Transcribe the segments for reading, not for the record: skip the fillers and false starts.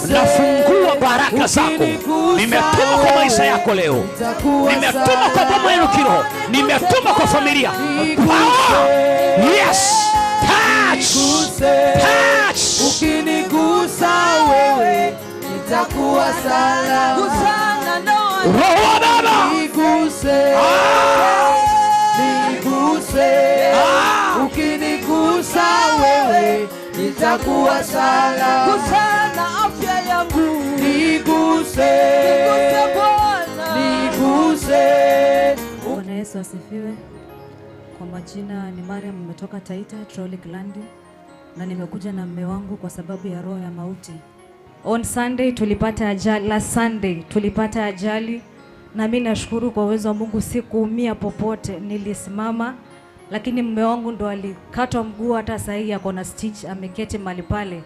Nafungua baraka zako. Nimetuma kwa maisha yako leo. Nimetuma kwa boma yenu kiroho. Nimetuma kwa familia. Power. Yes. Touch. Touch. Ukinigusa wewe nitakuwa salama. Gusana ndoa. Roho Baba. Niguse. Niguse. Ukinigusa wewe nitakuwa salama. Gusana afya yangu. Niguse. Niguse Bwana. Niguse. Bwana Yesu asifiwe. Kwa majina ni Mariam, nimetoka Taita, Trolley Glandi, na nimekuja na mume wangu kwa sababu ya roho ya mauti. On Sunday tulipata ajali, last Sunday tulipata ajali, na mimi nashukuru kwa uwezo wa Mungu sikuumia popote, nilisimama, lakini mume wangu ndo alikatwa mguu, hata sasa hivi ako na stitch, ameketi mahali pale.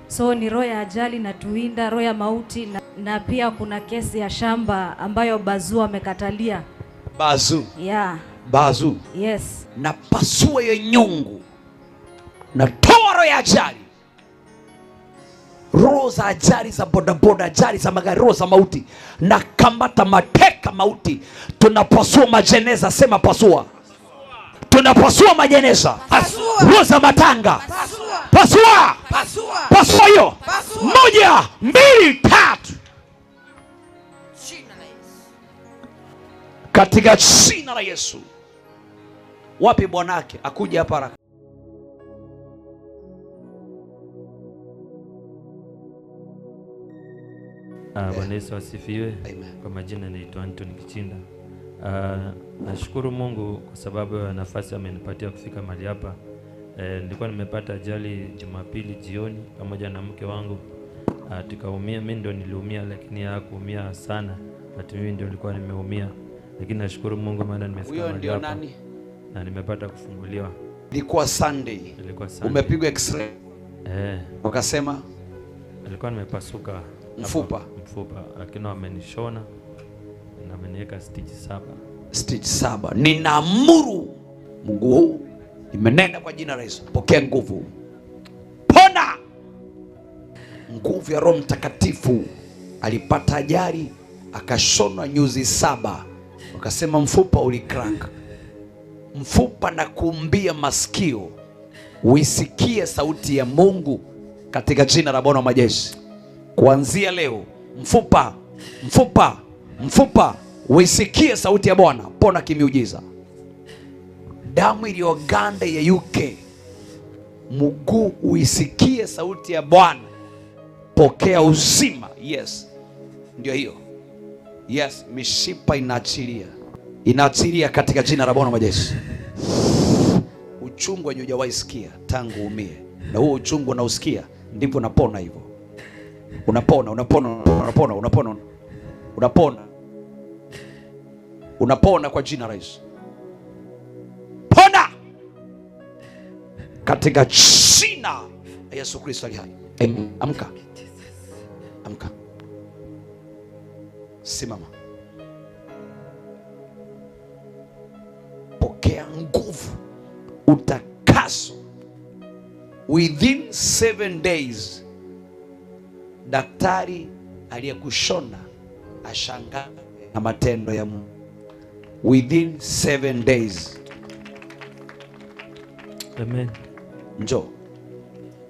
So ni roho ya ajali na tuinda, roho ya mauti, na pia kuna kesi ya shamba ambayo Bazu amekatalia. Bazu. Yeah. Bazu. Yes. Na pasua ya nyungu. Na toa roho ya ajali. Roho za ajali za bodaboda, ajali za magari, roho za mauti. Na kamata mateka mauti. Tunapasua majeneza, sema pasua. Tunapasua majeneza. Roho za matanga. Pasua. Pasua hiyo. 1, 2, 3. Katika jina la Yesu. Wapi bwanake? Akuja hapa haraka. Bwana Yesu asifiwe. Amen. Kwa majina naitwa Anthony Kichinda. Nashukuru Mungu kwa sababu ya nafasi amenipatia kufika mahali hapa. Nilikuwa nimepata ajali Jumapili jioni pamoja na mke wangu. Tukaumia, mimi ndio niliumia lakini hakuumia sana. But mimi ndio nilikuwa nimeumia. Lakini nashukuru Mungu maana nimefika mahali hapa. Huyo ndio nani? Na nimepata kufunguliwa. Ilikuwa Sunday. Ilikuwa Sunday. Umepigwa x-ray. Wakasema alikuwa nimepasuka mfupa, lakini wamenishona na wameniweka stitch 7. Stitch 7. Ninaamuru Mungu huu, nimenena kwa jina la Yesu, pokea nguvu. Pona. Nguvu ya Roho Mtakatifu. Alipata ajali akashonwa nyuzi 7. Wakasema mfupa ulicrack. Mfupa na kuumbia masikio. Uisikie sauti ya Mungu katika jina la Bwana wa majeshi. Kuanzia leo mfupa uisikie sauti ya Bwana. Pona kimiujiza. Damu iliyoganda ya UK, mguu uisikie sauti ya Bwana. Pokea uzima. Yes. Ndio hiyo. Yes, mishipa inaachilia katika jina la Bwana wa majeshi. Uchungu hujawahi sikia tangu umie, na huo uchungu unausikia ndipo unapona hivyo. Unapona kwa jina la Yesu. Pona katika jina la Yesu Kristo aliye hai. Amka. Simama. Pokea nguvu, utakaso. Within 7 days daktari aliyekushona ashangaa na matendo ya Mungu. Within 7 days. Amen. Njoo.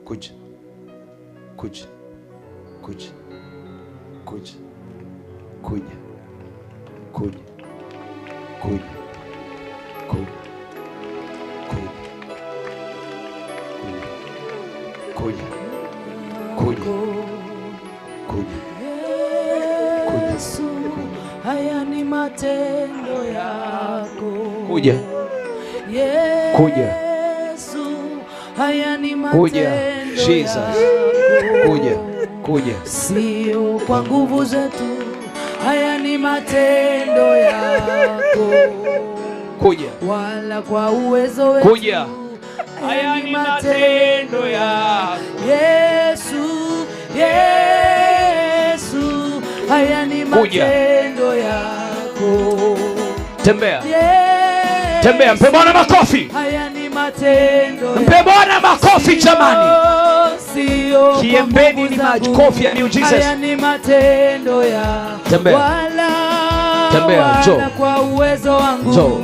Kuja. Yesu, haya ni matendo yako. Kuja. Yesu, haya ni matendo yako. Kuja. Sio kwa nguvu zetu, haya ni matendo yako. Kuja. Wala kwa uwezo wetu. Kuja. Haya ni matendo yako. Yesu, haya ni matendo yako. Tembea. Mpe Bwana makofi. Haya ni matendo. Mpe Bwana makofi jamani. sio Kiembeni ni makofi ya New Jesus. Haya ni matendo ya Tembea. Tembea, njoo. wala kwa uwezo wangu. Njoo.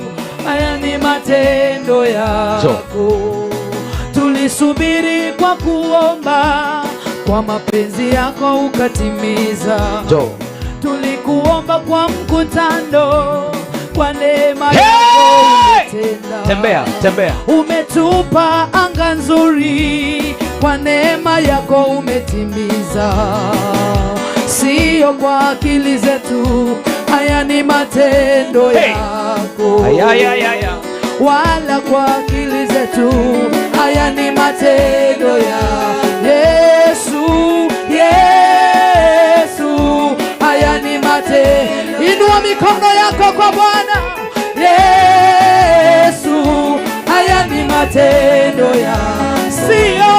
Haya ni matendo yako. Tulisubiri kwa kuomba, kwa mapenzi yako ukatimiza. Njoo. Tulikuomba kwa mkutano, kwa neema yako umetenda. Tembea, tembea. Umetupa anga nzuri, kwa neema yako umetimiza. Sio kwa akili zetu, haya ni matendo yako. Aya. Wala kwa akili zetu, haya ni matendo ya Yesu. Yesu, haya ni matendo. Inua mikono yako kwa Bwana. Yesu, haya ni matendo ya sio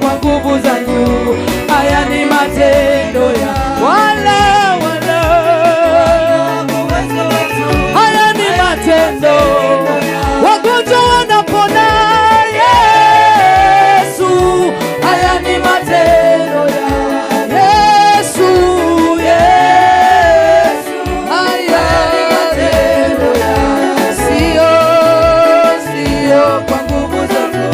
kwa nguvu zangu, haya ni matendo ya wala haya ni matendo. Wagonjwa wanapona, Yesu, haya ni matendo ya Yesu. Yesu, haya ni matendo ya sio kwa nguvu zangu,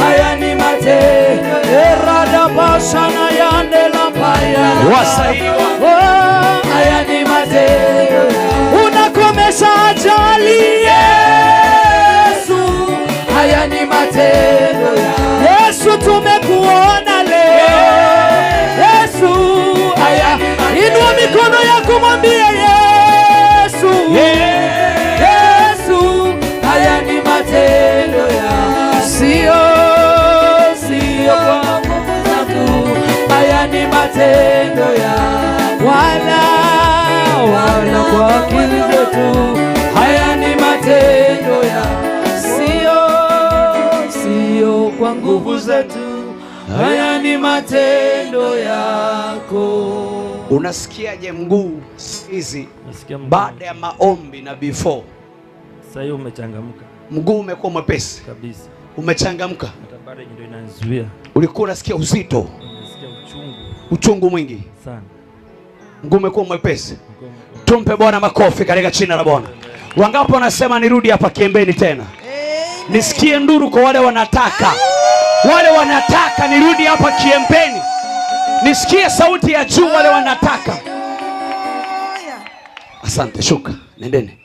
haya ni matendo. Erada bashana yande la paya Wasaidiwa. haya ni matendo. Unakomesha ajali, Yesu, haya ni matendo. Yesu, tumekuona leo. Yesu, haya. Inua mikono yako mwambie Yesu. Yesu, haya ni matendo ya sio kwa nguvu zako, haya ni matendo ya wala kwa akili zetu, haya ni matendo ya sio kwa nguvu zetu, haya ni matendo yako. Unasikiaje mguu hizi Nasikia mguu. baada ya maombi na before? Sasa hiyo umechangamka Mguu umekuwa mwepesi, kabisa. umechangamka. Hata bado ndio inanizuia. Ulikuwa unasikia uzito, Nasikia uchungu mwingi, sana. mguu umekuwa mwepesi. Tumpe Bwana makofi katika jina la Bwana. Wangapi wanasema nirudi hapa Kiembeni tena? Nisikie nduru kwa wale wanataka nirudi hapa Kiembeni. Nisikie sauti ya juu wale wanataka. Asante, shuka, nendeni.